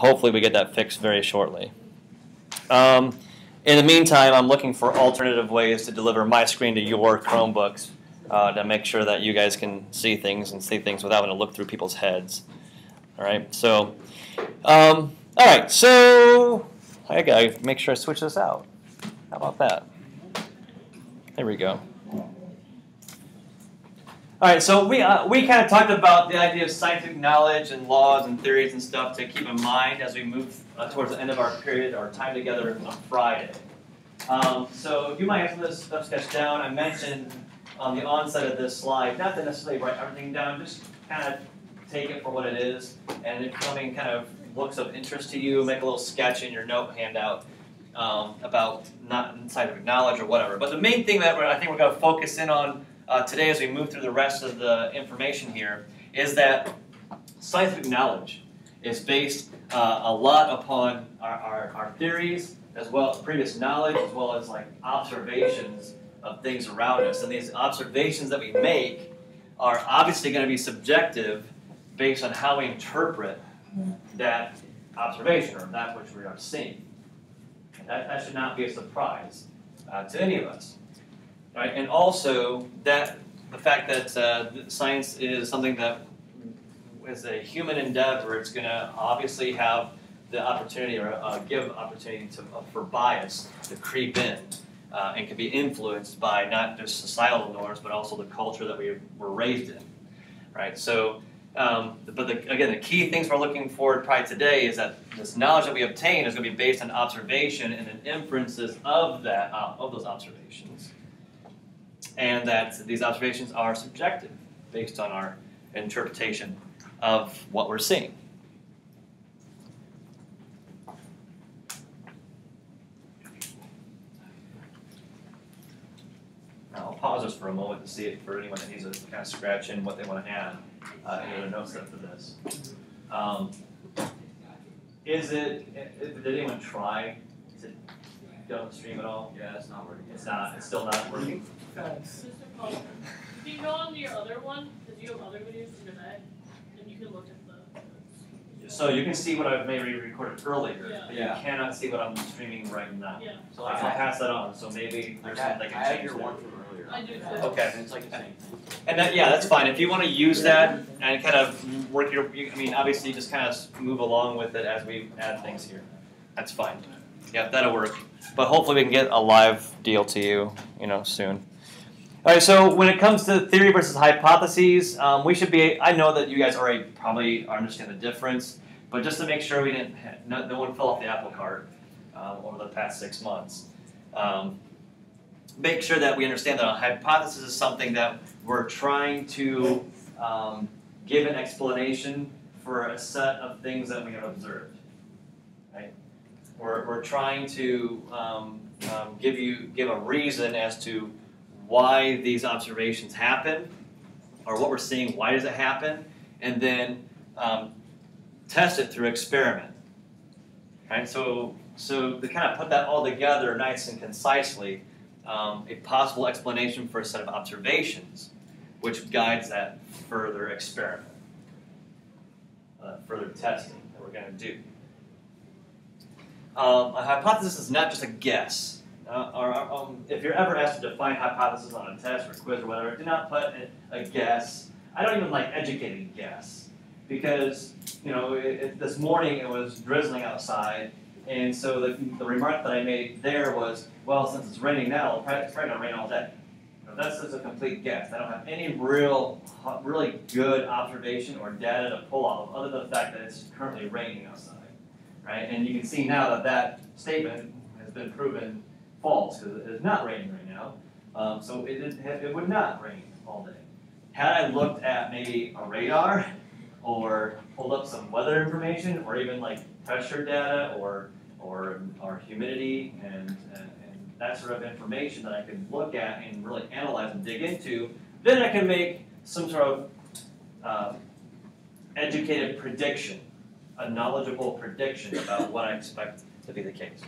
hopefully we get that fixed very shortly. In the meantime, I'm looking for alternative ways to deliver my screen to your Chromebooks to make sure that you guys can see things without having to look through people's heads. All right, so, all right, so I gotta make sure I switch this out. How about that? There we go. All right, so we kind of talked about the idea of scientific knowledge and laws and theories and stuff to keep in mind as we move towards the end of our period, our time together on Friday. So if you might have some of this stuff sketched down, I mentioned on the onset of this slide, not to necessarily write everything down, just kind of take it for what it is, and if something kind of looks of interest to you, make a little sketch in your note handout about not scientific knowledge or whatever. But the main thing that I think we're going to focus in on today as we move through the rest of the information here is that scientific knowledge is based a lot upon our theories, as well as previous knowledge, as well as like observations of things around us. And these observations that we make are obviously going to be subjective based on how we interpret that observation or that which we are seeing. That should not be a surprise to any of us. Right? And also the fact that science is something that is a human endeavor, it's going to obviously have the opportunity or give opportunity for bias to creep in and can be influenced by not just societal norms, but also the culture that we were raised in. Right? So, again, the key things we're looking for probably today is that this knowledge that we obtain is going to be based on observation and then inferences of those observations. And that these observations are subjective based on our interpretation of what we're seeing. Now I'll pause this for a moment to see it for anyone that needs to kind of scratch in what they want to add in their notes after this. Did anyone try to don't stream at all? Yeah, it's not working. It's still not working. If you go on your other one, because you have other videos in today, and you can look at the. So you can see what I've maybe recorded earlier, Yeah. but you cannot see what I'm streaming right now. Yeah. So I'll pass that on. So maybe there's something I can change. I had your one from earlier. I do too. Okay. And it's like the same thing. And that's fine. If you want to use that and kind of work obviously just kind of move along with it as we add things here. That's fine. Yeah, that'll work. But hopefully we can get a live deal to you, soon. All right, so when it comes to theory versus hypotheses, I know that you guys already probably understand the difference, but just to make sure no one fell off the apple cart over the past 6 months, make sure that we understand that a hypothesis is something that we're trying to give an explanation for a set of things that we have observed. Right? We're trying to give a reason as to why these observations happen, or what we're seeing, why does it happen, and then test it through experiment. Right? So to kind of put that all together nice and concisely, a possible explanation for a set of observations, which guides that further experiment, further testing that we're going to do. A hypothesis is not just a guess. If you're ever asked to define hypothesis on a test or quiz or whatever, do not put a guess. I don't even like educated guess, because this morning it was drizzling outside, and so the remark that I made there was, well, since it's raining now, it's probably going to rain all day. That's just a complete guess. I don't have any really good observation or data to pull off other than the fact that it's currently raining outside, right? And you can see now that statement has been proven false, because it is not raining right now. So it would not rain all day. Had I looked at maybe a radar or pulled up some weather information, or even like pressure data or humidity and that sort of information that I could look at and really analyze and dig into, then I can make some sort of educated prediction, a knowledgeable prediction about what I expect to be the case.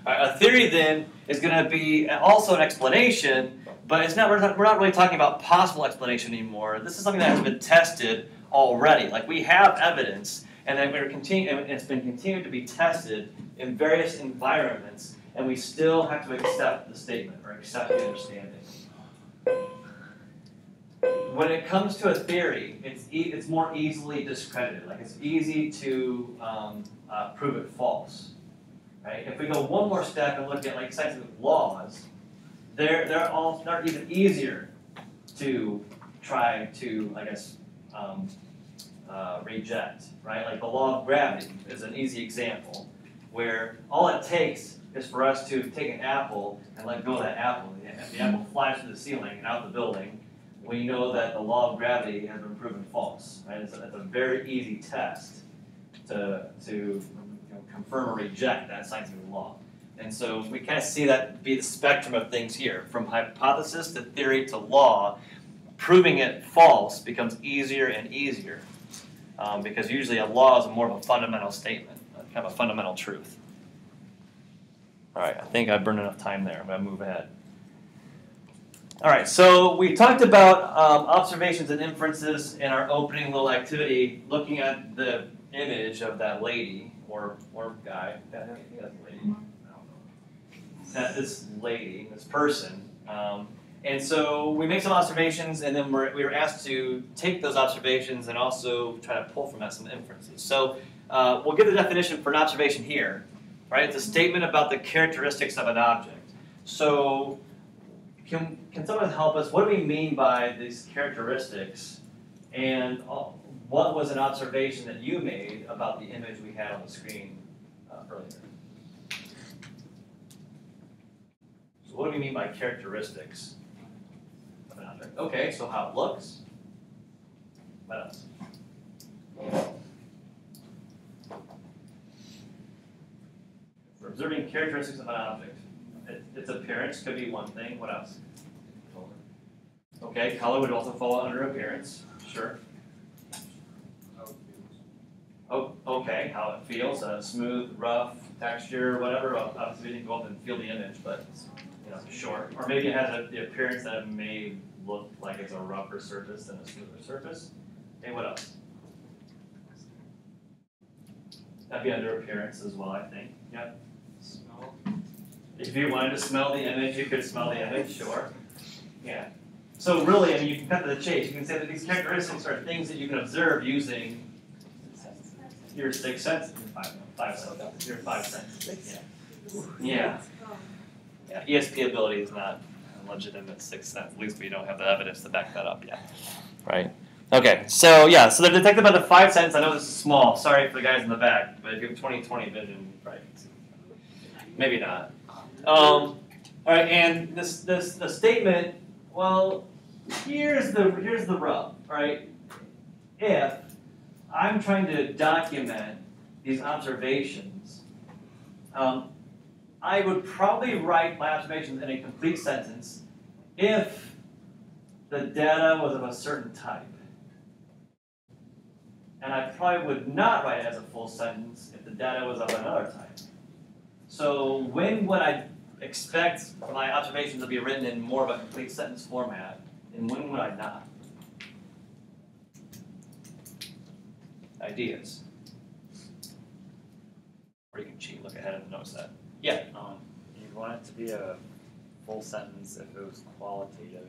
A theory then is going to be also an explanation, but we're not really talking about possible explanation anymore. This is something that has been tested already. Like, we have evidence and then it's been continued to be tested in various environments, and we still have to accept the statement or accept the understanding. When it comes to a theory, it's more easily discredited. Like it's easy to prove it false. Right? If we go one more step and look at like scientific laws, they're even easier to try to, I guess, reject. Right? Like the law of gravity is an easy example, where all it takes is for us to take an apple and let go of that apple. If the apple flies through the ceiling and out the building, we know that the law of gravity has been proven false. Right? It's a very easy test to confirm or reject that scientific law. And so we kind of see that be the spectrum of things here. From hypothesis to theory to law, proving it false becomes easier and easier because usually a law is more of a fundamental statement, kind of a fundamental truth. All right, I think I've burned enough time there. I'm going to move ahead. All right, so we talked about observations and inferences in our opening little activity, looking at the image of that lady or guy. I think that's a lady. I don't know. That this lady, this person. And so we make some observations, and then we were asked to take those observations and also try to pull from that some inferences. So we'll give the definition for an observation here. Right? It's a statement about the characteristics of an object. So can someone help us? What do we mean by these characteristics? And what was an observation that you made about the image we had on the screen earlier? So what do we mean by characteristics of an object? Okay, so how it looks. What else? For observing characteristics of an object. Its appearance could be one thing. What else? Okay, color would also fall under appearance. Sure. Oh, okay, how it feels, smooth, rough, texture, whatever. Obviously, we didn't go up and feel the image, but sure. Or maybe it has the appearance that it may look like it's a rougher surface than a smoother surface. Okay, what else? That'd be under appearance as well, I think. Yep. Smell. If you wanted to smell the image, you could smell the image, sure. Yeah. So really, I mean, you can cut to the chase. You can say that these characteristics are things that you can observe using your sixth sense. Five senses. Your five senses. Yeah. Yeah. ESP ability is not a legitimate sixth sense. At least we don't have the evidence to back that up yet. Right. Okay. So yeah. So they're detected by the five senses. I know this is small. Sorry for the guys in the back, but if you have 20/20 vision, right? Maybe not. All right. And the statement. Well, here's the rub. Right. If I'm trying to document these observations, I would probably write my observations in a complete sentence if the data was of a certain type. And I probably would not write it as a full sentence if the data was of another type. So when would I expect my observations to be written in more of a complete sentence format, and when would I not? Ideas. Or you can cheat, look ahead and notice that. Yeah? You'd want it to be a full sentence if it was qualitative,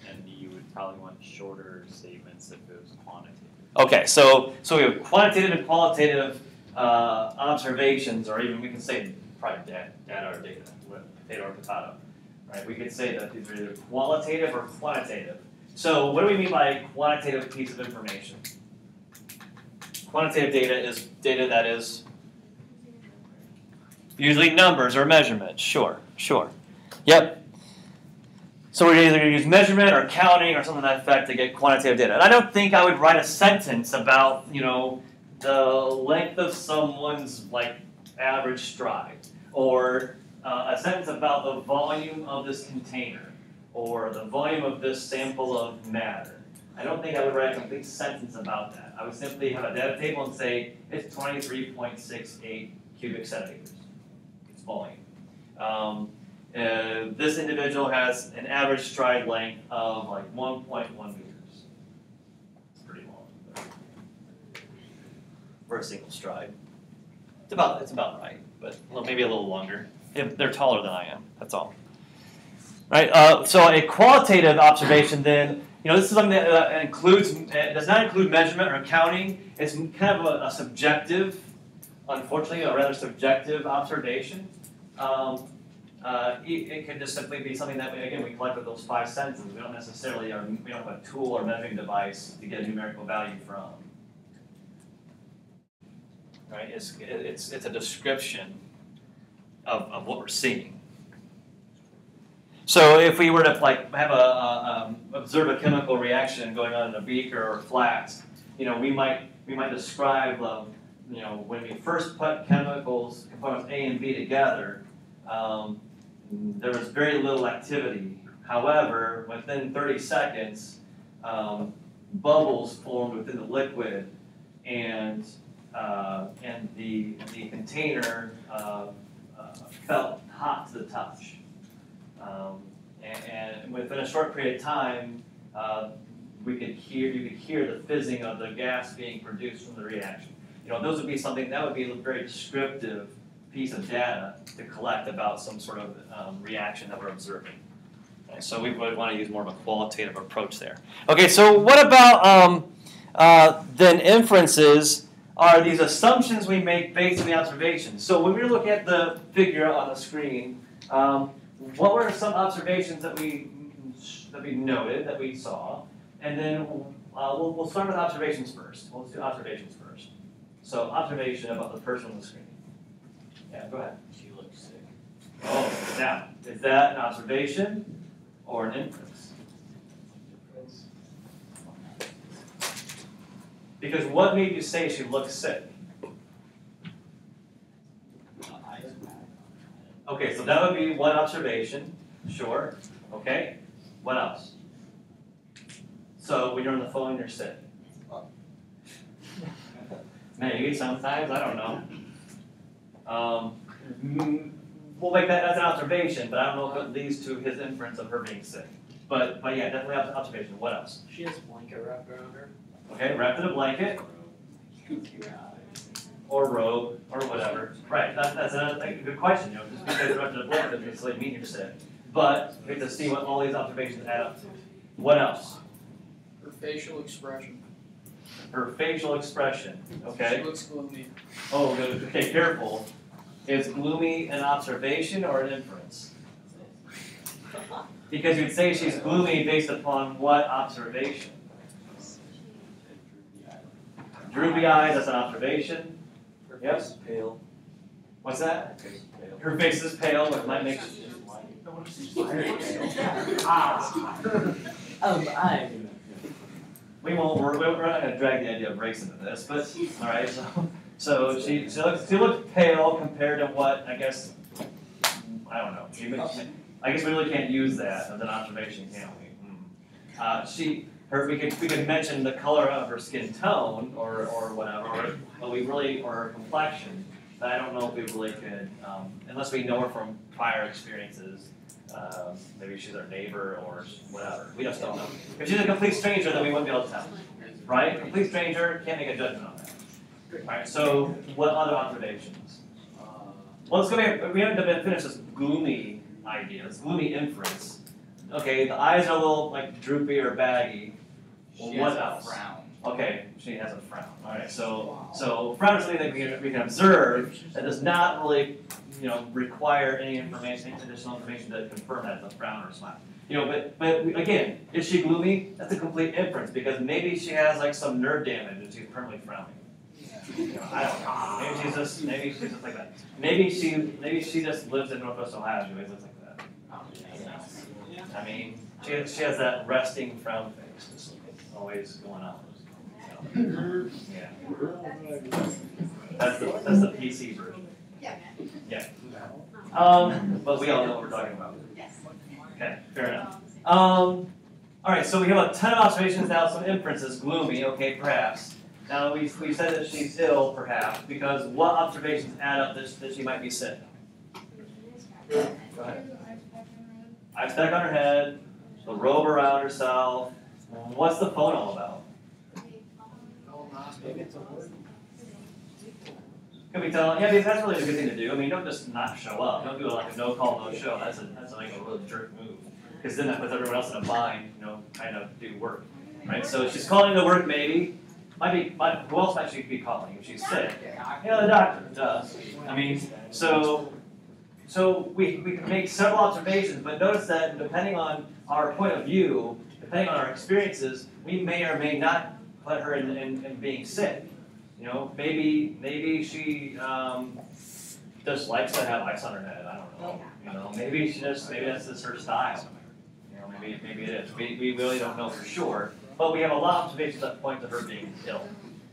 and you would probably want shorter statements if it was quantitative. Okay, so we have quantitative and qualitative observations, or even we can say probably data or data, potato or potato. Right? We could say that these are either qualitative or quantitative. So what do we mean by quantitative piece of information? Quantitative data is data that is usually numbers or measurements. Sure. Yep. So we're either going to use measurement or counting or something to that effect to get quantitative data. And I don't think I would write a sentence about, the length of someone's average stride, or a sentence about the volume of this container, or the volume of this sample of matter. I don't think I would write a complete sentence about that. I would simply have a data table and say it's 23.68 cubic centimeters. It's volume. This individual has an average stride length of 1.1 meters. It's pretty long. for a single stride. It's about right, but maybe a little longer. They're taller than I am. That's all. Right. So a qualitative observation, then, this is something that does not include measurement or counting. It's kind of a subjective, unfortunately, a rather subjective observation. It could just simply be something that we collect with those 5 senses. We don't necessarily we don't have a tool or measuring device to get a numerical value from. Right? It's a description of what we're seeing. So if we were to have observe a chemical reaction going on in a beaker or flask, we might describe when we first put components A and B together, there was very little activity. However, within 30 seconds, bubbles formed within the liquid, and the container felt hot to the touch. And within a short period of time, you could hear the fizzing of the gas being produced from the reaction. Those would be something that would be a very descriptive piece of data to collect about some sort of reaction that we're observing. Okay, so we would want to use more of a qualitative approach there. Okay, so what about then inferences? Are these assumptions we make based on the observations? So when we look at the figure on the screen, what were some observations that we noted, that we saw? And then we'll start with observations first. Let's do observations first. So observation about the person on the screen. Yeah, go ahead. She looks sick. Oh, now, is that an observation or an inference? Because what made you say she looks sick? Okay, so that would be one observation. Sure. Okay. What else? So when you're on the phone, you're sick. Maybe sometimes, I don't know. We'll make that as an observation, but I don't know if it leads to his inference of her being sick. But yeah, definitely observation. What else? She has a blanket wrapped around her. Okay, wrapped in a blanket. Or robe, or whatever. Right, that's a good question. Just because you're wrapped in a blanket doesn't necessarily mean you're sick. But we have to see what all these observations add up to. What else? Her facial expression. Her facial expression. Okay. She looks gloomy. Oh, okay, careful. Is gloomy an observation or an inference? Because you'd say she's gloomy based upon what observation? Droopy eyes, that's an observation. Her Yep. face is pale. What's that? Her face is pale. Her face is pale, which might make... We won't. We're not going to drag the idea of race into this, but all right. So she looks pale compared to what I guess I don't know. I guess we really can't use that as an observation, can we? We could mention the color of her skin tone or whatever, or her complexion. But I don't know if we really could, unless we know her from prior experiences. Maybe she's our neighbor or whatever. We just don't know. If she's a complete stranger, then we wouldn't be able to tell. Right? Complete stranger, can't make a judgment on that. Alright, so what other observations? Well, let's go back. We haven't finished this gloomy idea, this gloomy inference. Okay, the eyes are a little like droopy or baggy. Well, what else? Frown. Okay, she has a frown. Alright, so frown is something that we can observe that does not really require any information, additional information to confirm that it's a frown or a smile. But again, is she gloomy? That's a complete inference because maybe she has like some nerve damage and she's permanently frowning. I don't know. Maybe she's just like that. Maybe she just lives in Northwest Ohio. She always looks like that. I mean, she has that resting frown face. It's always going on. Yeah. That's the PC version. Yeah. But we all know what we're talking about. Okay, fair enough. All right, so we have a ton of observations now, some inferences, gloomy, okay, perhaps. Now we said that she's ill, perhaps, because what observations add up that she might be sick? Go ahead. Ice pack on her head, the robe around herself. What's the phone all about? Could be telling, yeah, because that's really a good thing to do. I mean, don't just not show up. Don't do like a no call, no show. That's like a really jerk move. Because then that puts everyone else in a bind, kind of do work. Right? So she's calling to work maybe. Who else might she be calling if she's sick? The doctor does. I mean, so we can make several observations, but notice that depending on our point of view, depending on our experiences, we may or may not put her in being sick. Maybe she just likes to have ice on her head. I don't know. Maybe that's just her style. Maybe it is. We really don't know for sure. But we have a lot of observations that point to her being ill,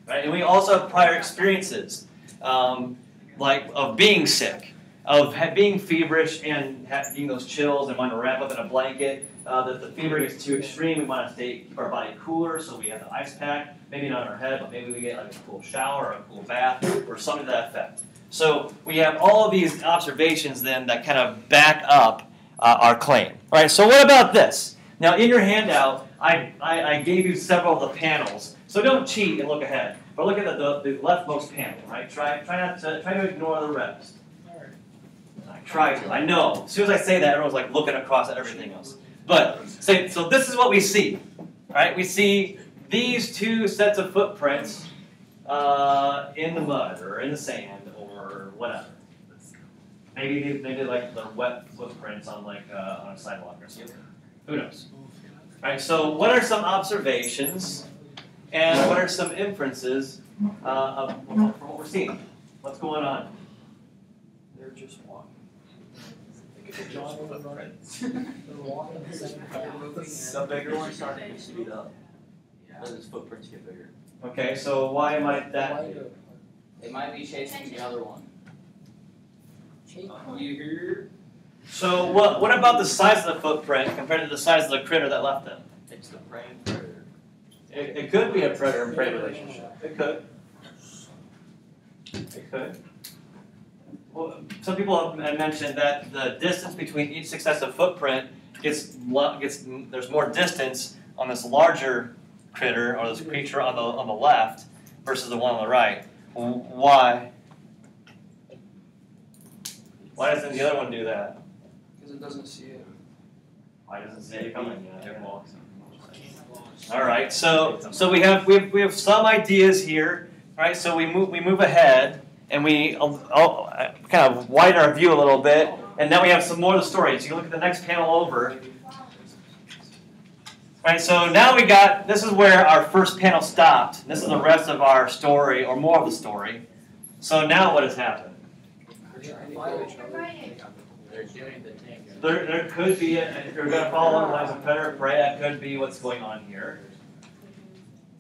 right? And we also have prior experiences, like of being sick, of being feverish and having those chills and wanting to wrap up in a blanket. That the fever gets too extreme, we want to keep our body cooler, so we have the ice pack. Maybe not on our head, but maybe we get like a cool shower or a cool bath or something to that effect. So we have all of these observations then that kind of back up our claim. All right. So what about this? Now in your handout, I gave you several of the panels. So don't cheat and look ahead, but look at the leftmost panel. Right. Try to ignore the rest. Try to. I know. As soon as I say that, everyone's like looking across at everything else. But so this is what we see. Right. We see these two sets of footprints in the mud or in the sand or whatever. Maybe like the wet footprints on on a sidewalk or something. Who knows? All right. So what are some observations and what are some inferences from what we're seeing? What's going on? They're just walking. The bigger one's starting to speed up. As his footprints get bigger. Okay, so why might that be? They might be chasing the other one. You hear? So what about the size of the footprint compared to the size of the critter that left them? It's the praying predator. It could be a predator and prey relationship. It could. It could. Well, some people have mentioned that the distance between each successive footprint there's more distance on this larger critter or this creature on the left versus the one on the right. Why? Why doesn't the other one do that? Because it doesn't see it. Why doesn't it see it coming? All right. So we have some ideas here, right? So we move ahead and we kind of widen our view a little bit, and now we have some more of the story. So you can look at the next panel over. Right, so now this is where our first panel stopped. This is the rest of our story, or more of the story. So now what has happened? They're doing the thing. There could be, if you're going to follow along the lines of predator and prey, that could be what's going on here.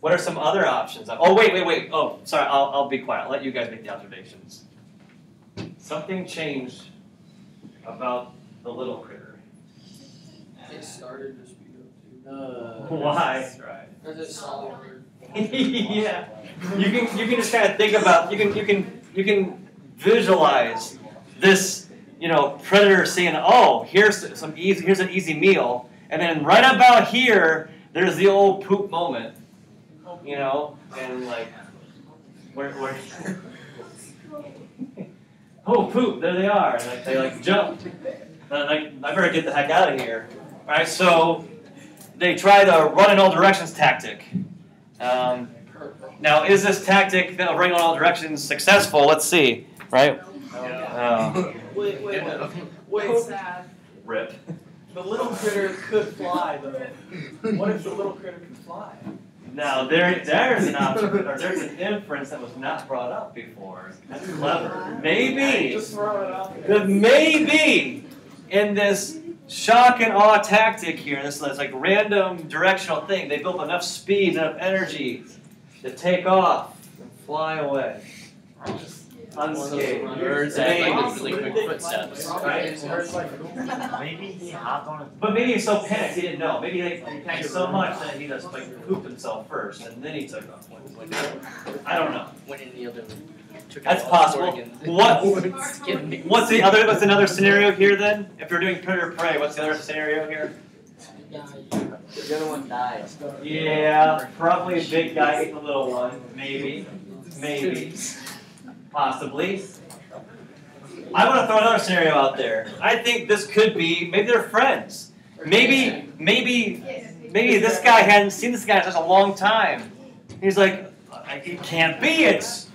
What are some other options? Oh, wait. Oh, sorry, I'll be quiet. I'll let you guys make the observations. Something changed about the little critter. It started to speed up Why? That's right. too. Because it saw the word. Yeah. You can just kind of think about, you can visualize this, predator saying, oh, here's an easy meal, and then right about here, there's the old poop moment, and like, where oh, poop, there they are, and they jump, and I better get the heck out of here. All right, so they try the run in all directions tactic. Now, is this tactic of running in all directions successful? Let's see, right? Wait, sad. Rip. The little critter could fly, though. What if the little critter could fly? Now, there's an option, or there's an inference that was not brought up before. That's clever. Maybe, Just throw it out there. maybe in this shock and awe tactic here, this like random directional thing, they built enough speed, enough energy to take off and fly away. Unscathed. Birds have like really quick footsteps. Right? Maybe he hopped on But maybe he's so panicked he didn't know. Maybe he panicked so much that he just pooped himself first and then he took off. I don't know. Went in the other. That's possible. What's another scenario here then? If you're doing predator prey, what's the other scenario here? The other one died. Yeah, probably a big guy ate the little one. Maybe. Possibly. I want to throw another scenario out there. I think this could be, maybe they're friends. Maybe this guy hadn't seen this guy in such a long time. He's like, it can't be. It's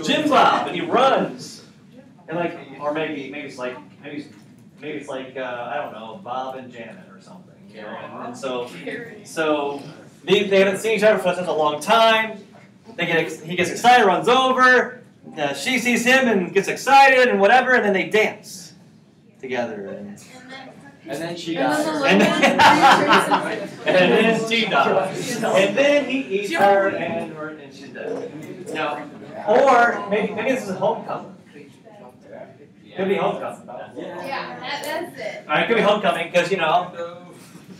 Jim Bob, and he runs. And like, or maybe it's like I don't know, Bob and Janet or something. You know? And so they haven't seen each other for such a long time. He gets excited, runs over. She sees him and gets excited and whatever, and then they dance together. And then she And then dies. the And then then she dies. And then he eats her, and she's dead. No. Or maybe this is homecoming. Could be homecoming. Yeah, that's it. All right, could be homecoming because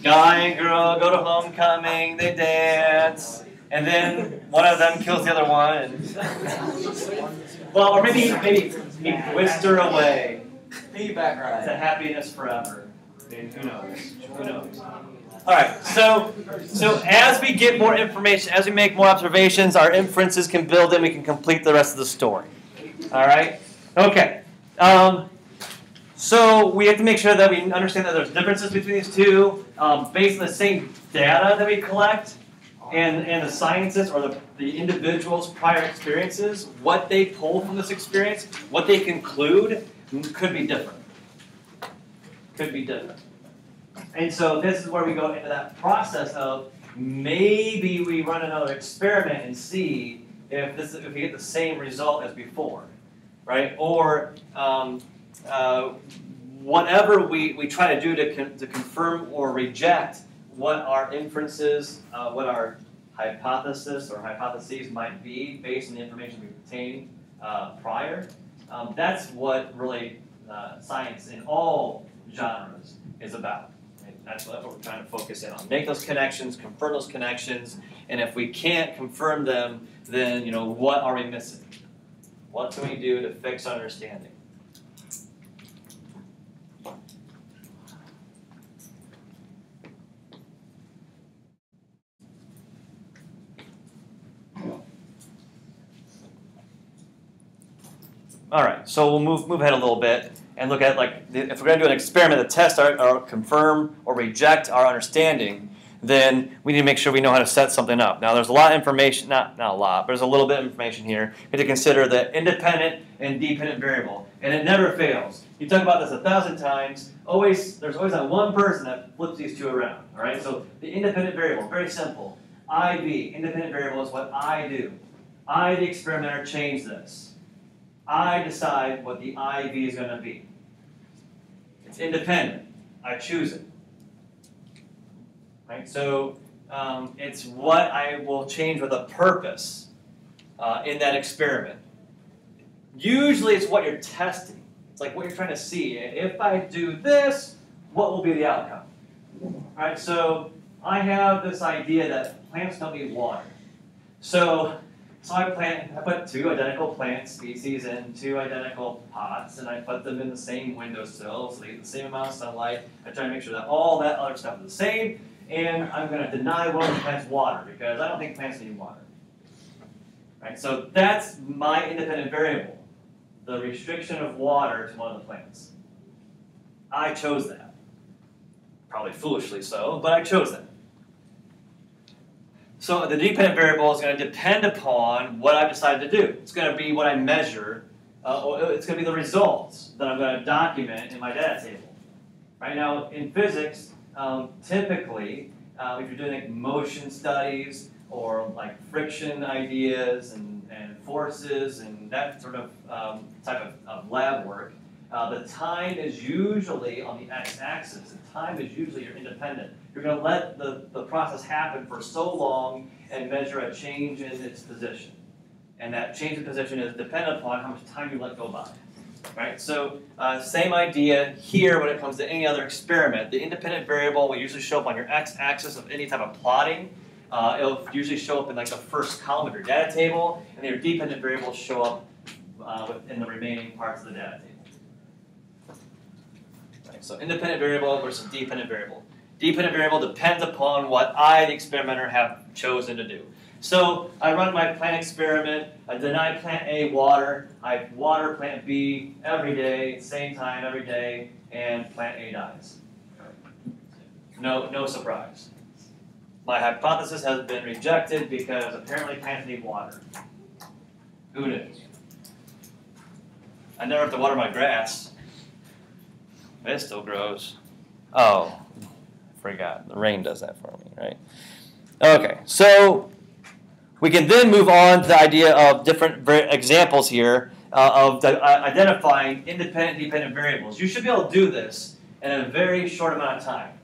guy and girl go to homecoming, they dance, and then one of them kills the other one. And well, or maybe he whisked her away Feedback to right. happiness forever. I mean, who knows? Who knows? All right. So as we get more information, as we make more observations, our inferences can build in. We can complete the rest of the story. All right. Okay. So we have to make sure that we understand that there's differences between these two based on the same data that we collect and the sciences or the individual's prior experiences. What they pull from this experience, what they conclude, could be different. Could be different. And so this is where we go into that process of maybe we run another experiment and see if we get the same result as before, right? Or whatever we try to do to confirm or reject what our inferences, what our hypothesis or hypotheses might be based on the information we obtained prior. That's what really science in all genres is about. Right? That's what we're trying to focus in on. Make those connections, confirm those connections, and if we can't confirm them, then what are we missing? What can we do to fix our understanding? All right, so we'll move ahead a little bit and look at if we're going to do an experiment to test or confirm or reject our understanding, then we need to make sure we know how to set something up. Now, there's a lot of information, not a lot, but there's a little bit of information here. We have to consider the independent and dependent variable, and it never fails. You talk about this 1,000 times. There's always that one person that flips these two around. All right, so the independent variable, very simple. IV, independent variable, is what I do. I, the experimenter, change this. I decide what the IV is going to be. It's independent. I choose it. Right? So it's what I will change with a purpose in that experiment. Usually it's what you're testing. It's like what you're trying to see. If I do this, what will be the outcome? All right, so I have this idea that plants don't need water. So I put two identical plant species in two identical pots, and I put them in the same windowsill, so they get the same amount of sunlight. I try to make sure that all that other stuff is the same, and I'm going to deny one of the plants water, because I don't think plants need water. Right? So that's my independent variable, the restriction of water to one of the plants. I chose that. Probably foolishly so, but I chose that. So the dependent variable is going to depend upon what I've decided to do. It's going to be what I measure, or it's going to be the results that I'm going to document in my data table. Right now, in physics, typically, if you're doing motion studies or friction ideas and forces and that sort of type of lab work, the time is usually on the x-axis. The time is usually your independent. You're going to let the process happen for so long and measure a change in its position. And that change in position is dependent upon how much time you let go by. Right? So same idea here when it comes to any other experiment. The independent variable will usually show up on your x-axis of any type of plotting. It'll usually show up in the first column of your data table, and your dependent variables show up in the remaining parts of the data table. Right, so independent variable versus dependent variable. Dependent variable depends upon what I, the experimenter, have chosen to do. So I run my plant experiment, I deny plant A water, I water plant B every day, same time every day, and plant A dies. No surprise. My hypothesis has been rejected because apparently plants need water. Who knew? I never have to water my grass. It still grows. Oh, I forgot. The rain does that for me, right? Okay, so we can then move on to the idea of different examples here of identifying independent and dependent variables. You should be able to do this in a very short amount of time.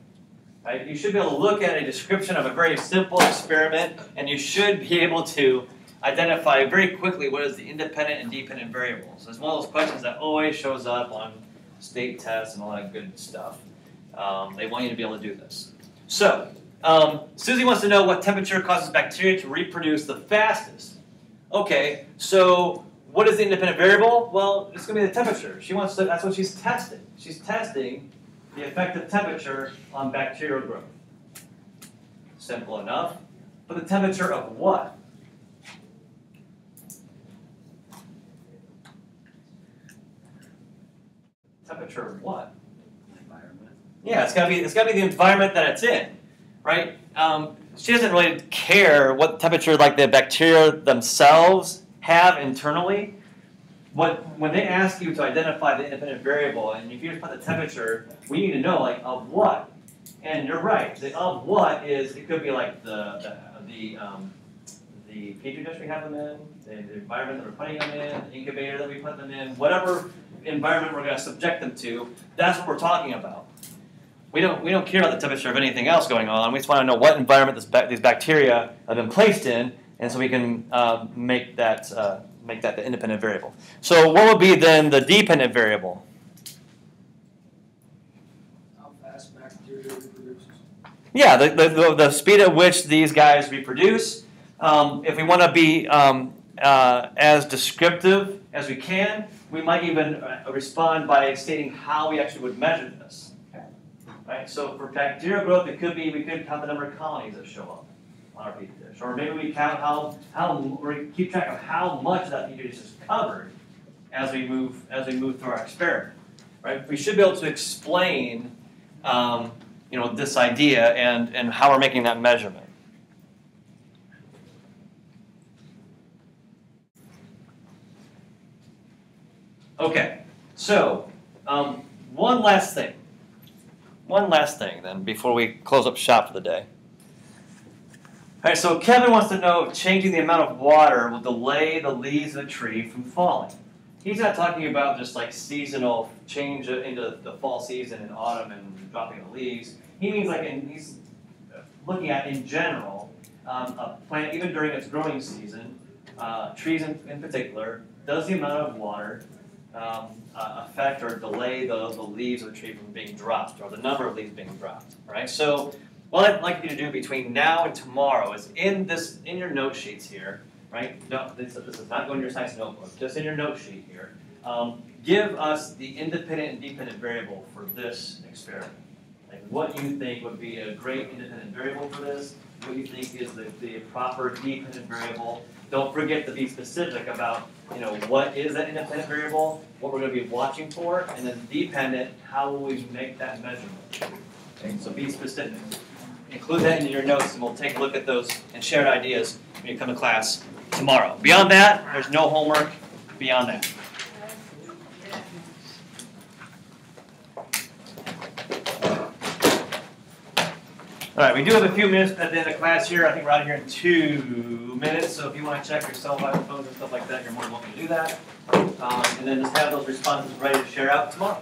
Right? You should be able to look at a description of a very simple experiment, and you should be able to identify very quickly what is the independent and dependent variables. It's one of those questions that always shows up on state tests and all that good stuff. They want you to be able to do this. So, Susie wants to know what temperature causes bacteria to reproduce the fastest. Okay, so what is the independent variable? Well, it's going to be the temperature. She wants to, that's what she's testing. She's testing the effective temperature on bacterial growth. Simple enough. But the temperature of what? Temperature of what? Environment. Yeah, it's gotta be the environment that it's in, right? She doesn't really care what temperature like the bacteria themselves have internally. When they ask you to identify the independent variable, and if you just put the temperature, we need to know like of what. And you're right. The of what is it could be like the petri dish we have them in, the environment that we're putting them in, the incubator that we put them in, whatever environment we're going to subject them to. That's what we're talking about. We don't care about the temperature of anything else going on. We just want to know what environment these bacteria have been placed in, and so we can make that the independent variable. So what would be then the dependent variable? How fast bacteria reproduces. Yeah, the speed at which these guys reproduce. If we want to be as descriptive as we can, we might even respond by stating how we actually would measure this. Right? So for bacterial growth, it could be we could count the number of colonies that show up on our petri dish, or maybe we count or keep track of how much of that petri dish is covered as we move through our experiment. Right? We should be able to explain this idea and how we're making that measurement. Okay, so one last thing then before we close up shop for the day. All right, so Kevin wants to know if changing the amount of water will delay the leaves of the tree from falling. He's not talking about just like seasonal change into the fall season and autumn and dropping the leaves. He means like he's looking at in general, a plant even during its growing season, trees in particular, does the amount of water affect or delay the leaves of the tree from being dropped, or the number of leaves being dropped, right? So what I'd like you to do between now and tomorrow is in your note sheets here, right? No, this is not going to your science notebook, just in your note sheet here. Give us the independent and dependent variable for this experiment. Like what you think would be a great independent variable for this, what you think is the proper dependent variable. Don't forget to be specific about what is that independent variable, what we're going to be watching for, and then dependent, how will we make that measurement? Okay, so be specific. Include that in your notes, and we'll take a look at those and shared ideas when you come to class tomorrow. Beyond that, there's no homework beyond that. All right, we do have a few minutes at the end of class here. I think we're out of here in 2 minutes, so if you want to check your cell phones and stuff like that, you're more than welcome to do that. And then just have those responses ready to share out tomorrow.